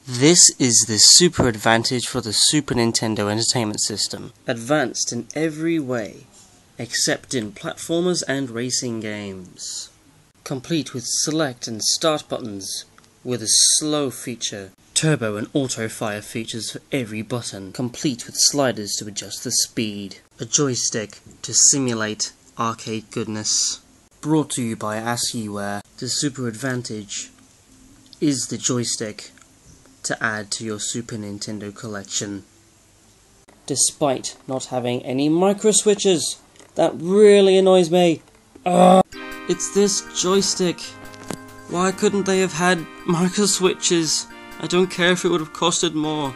This is the super advantage for the Super Nintendo Entertainment System. Advanced in every way, except in platformers and racing games. Complete with select and start buttons, with a slow feature, turbo and auto fire features for every button, complete with sliders to adjust the speed, a joystick to simulate arcade goodness. Brought to you by Asciiware, the super advantage is the joystick to add to your Super Nintendo collection. Despite not having any micro switches, that really annoys me. It's this joystick. Why couldn't they have had micro switches? I don't care if it would have costed more.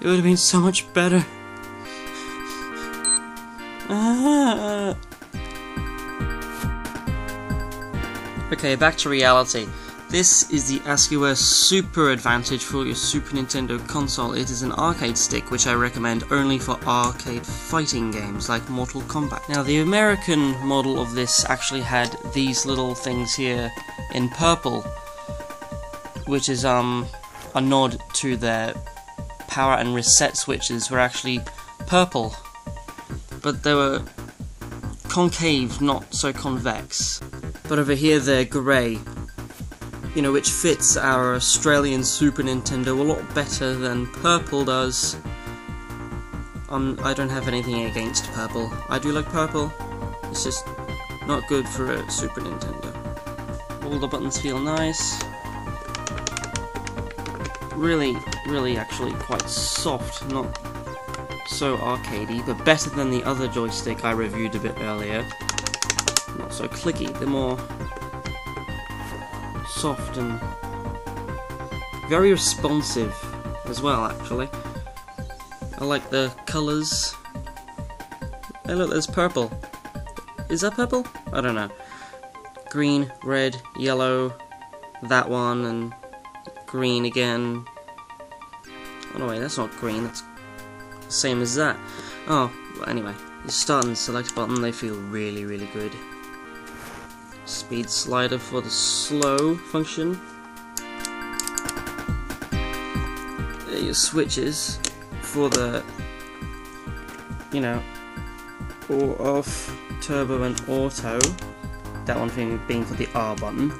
It would have been so much better. Okay, back to reality. This is the Asciiware Super Advantage for your Super Nintendo console. It is an arcade stick, which I recommend only for arcade fighting games like Mortal Kombat. Now, the American model of this actually had these little things here in purple, which is a nod to their power and reset switches were actually purple, but they were concave, not so convex. But over here they're grey, you know, which fits our Australian Super Nintendo a lot better than purple does. I don't have anything against purple. I do like purple, it's just not good for a Super Nintendo. All the buttons feel nice. Really actually quite soft, not so arcadey, but better than the other joystick I reviewed a bit earlier. Not so clicky, they're more soft and very responsive as well, actually. I like the colours. Hey look, there's purple. Is that purple? I don't know. Green, red, yellow, that one, and green again. Oh no, wait, that's not green, that's the same as that. Oh, well, anyway, you start and select button, they feel really good. Speed slider for the slow function. There are your switches for the, you know, off, turbo and auto. That one being for the R button.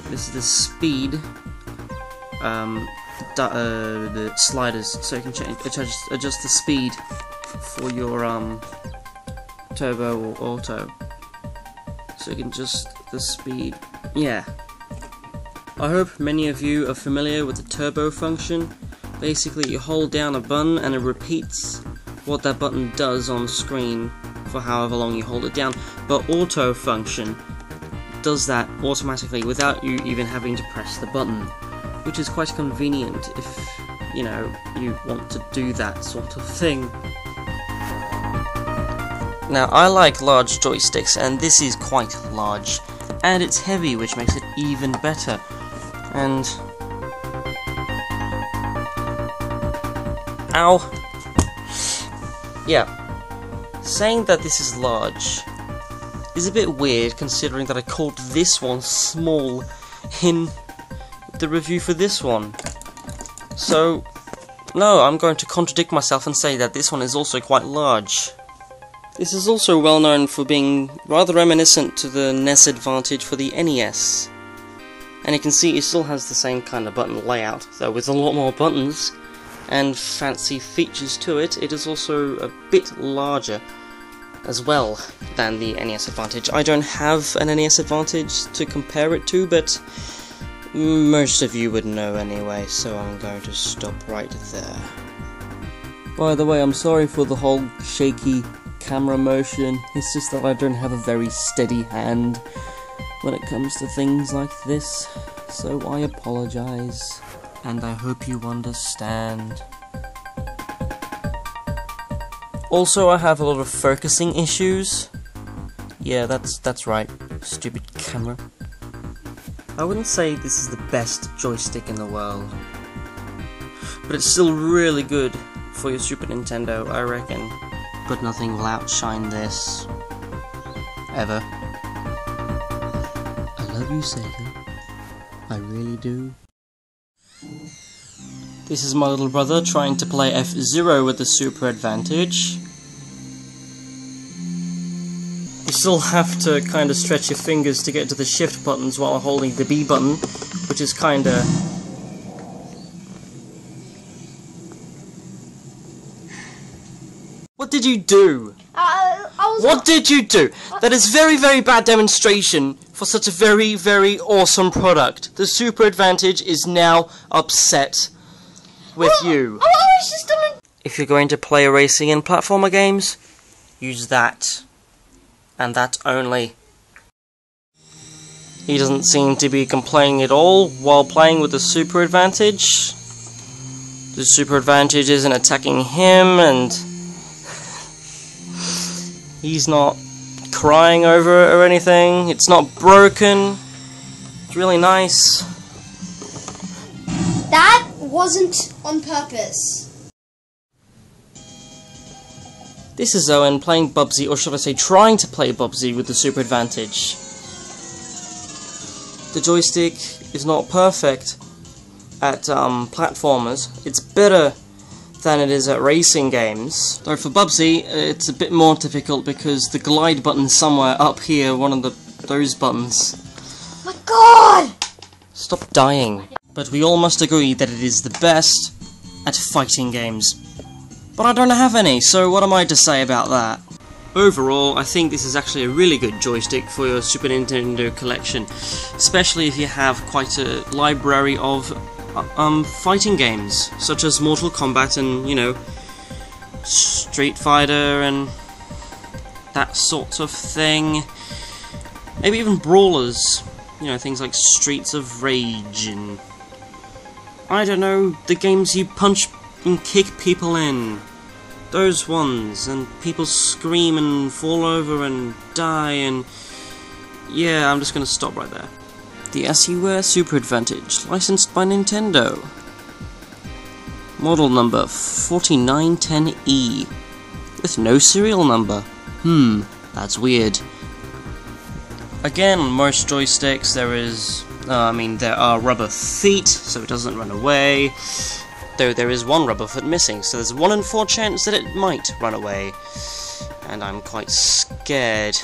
This is the speed, the sliders, so you can adjust the speed for your turbo or auto. So you can adjust the speed. Yeah. I hope many of you are familiar with the turbo function. Basically, you hold down a button and it repeats what that button does on screen for however long you hold it down. But auto function does that automatically without you even having to press the button, which is quite convenient if, you know, you want to do that sort of thing. Now, I like large joysticks, and this is quite large, and it's heavy, which makes it even better. And ow! Yeah, saying that this is large is a bit weird, considering that I called this one small in the review for this one. So, no, I'm going to contradict myself and say that this one is also quite large. This is also well known for being rather reminiscent to the NES Advantage for the NES. And you can see it still has the same kind of button layout, though with a lot more buttons and fancy features to it. It is also a bit larger as well than the NES Advantage. I don't have an NES Advantage to compare it to, but most of you would know anyway, so I'm going to stop right there. By the way, I'm sorry for the whole shaky camera motion. It's just that I don't have a very steady hand when it comes to things like this, so I apologise, and I hope you understand. Also, I have a lot of focusing issues. Yeah, that's right, stupid camera. I wouldn't say this is the best joystick in the world, but it's still really good for your Super Nintendo, I reckon. But nothing will outshine this. Ever. I love you, Sega. I really do. This is my little brother trying to play F-Zero with the Super Advantage. You still have to kind of stretch your fingers to get to the shift buttons while holding the B button, which is kind of... What did you do? What did you do? That is very, very bad demonstration for such a very, very awesome product. The Super Advantage is now upset with you. If you're going to play racing and platformer games, use that. And that only. He doesn't seem to be complaining at all while playing with the Super Advantage. The Super Advantage isn't attacking him, and he's not crying over it or anything. It's not broken. It's really nice. That wasn't on purpose. This is Owen playing Bubsy, or should I say trying to play Bubsy with the Super Advantage. The joystick is not perfect at platformers. It's better than it is at racing games. Though for Bubsy, it's a bit more difficult because the glide button's somewhere up here, one of those buttons. My God! Stop dying. But we all must agree that it is the best at fighting games. But I don't have any, so what am I to say about that? Overall, I think this is actually a really good joystick for your Super Nintendo collection, especially if you have quite a library of fighting games, such as Mortal Kombat and, you know, Street Fighter and that sort of thing. Maybe even brawlers, you know, things like Streets of Rage and, I don't know, the games you punch and kick people in. Those ones, and people scream and fall over and die, and yeah, I'm just gonna stop right there. The Asciiware Super Advantage, licensed by Nintendo. Model number 4910E, with no serial number. That's weird. Again, on most joysticks there is, there are rubber feet, so it doesn't run away. Though there is one rubber foot missing, so there's a 1 in 4 chance that it might run away. And I'm quite scared.